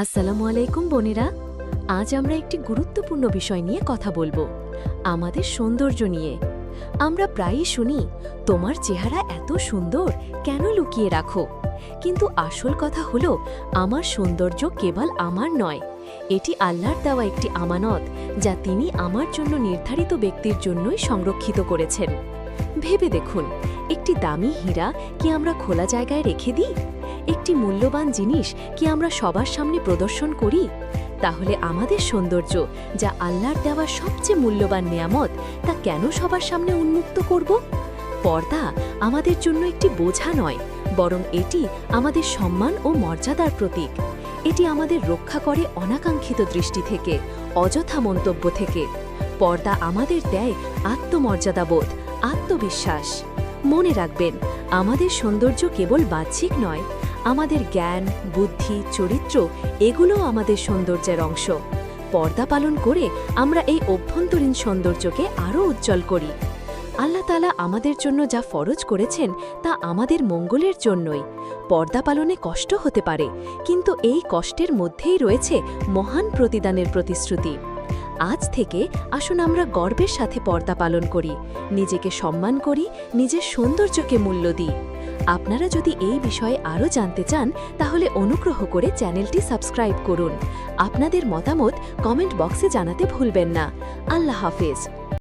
আসসালামু আলাইকুম বোনেরা। আজ আমরা একটি গুরুত্বপূর্ণ বিষয় নিয়ে কথা বলবো, আমাদের সৌন্দর্য নিয়ে। আমরা প্রায়ই শুনি, তোমার চেহারা এত সুন্দর, কেন লুকিয়ে রাখো? কিন্তু আসল কথা হলো, আমার সৌন্দর্য কেবল আমার নয়, এটি আল্লাহর দেওয়া একটি আমানত, যা তিনি আমার জন্য নির্ধারিত ব্যক্তির জন্যই সংরক্ষিত করেছেন। ভেবে দেখুন, একটি দামি হীরা কি আমরা খোলা জায়গায় রেখে দিই? একটি মূল্যবান জিনিস কি আমরা সবার সামনে প্রদর্শন করি? তাহলে আমাদের সৌন্দর্য, যা আল্লাহর দেওয়া সবচেয়ে মূল্যবান নেয়ামত, তা কেন সবার সামনে উন্মুক্ত করব? পর্দা আমাদের জন্য একটি বোঝা নয়, বরং এটি আমাদের সম্মান ও মর্যাদার প্রতীক। এটি আমাদের রক্ষা করে অনাকাঙ্ক্ষিত দৃষ্টি থেকে, অযথা মন্তব্য থেকে। পর্দা আমাদের দেয় আত্মমর্যাদাবোধ, আত্মবিশ্বাস। মনে রাখবেন, আমাদের সৌন্দর্য কেবল বাহ্যিক নয়, আমাদের জ্ঞান, বুদ্ধি, চরিত্র এগুলোও আমাদের সৌন্দর্যের অংশ। পর্দা পালন করে আমরা এই অভ্যন্তরীণ সৌন্দর্যকে আরও উজ্জ্বল করি। আল্লাহ তাআলা আমাদের জন্য যা ফরজ করেছেন তা আমাদের মঙ্গলের জন্যই। পর্দা পালনে কষ্ট হতে পারে, কিন্তু এই কষ্টের মধ্যেই রয়েছে মহান প্রতিদানের প্রতিশ্রুতি। আজ থেকে আসুন আমরা গর্বের সাথে পর্দা পালন করি, নিজেকে সম্মান করি, নিজের সৌন্দর্যকে মূল্য দিই। আপনারা যদি এই বিষয়ে আরও জানতে চান, তাহলে অনুগ্রহ করে চ্যানেলটি সাবস্ক্রাইব করুন। আপনাদের মতামত কমেন্ট বক্সে জানাতে ভুলবেন না। আল্লাহ হাফেজ।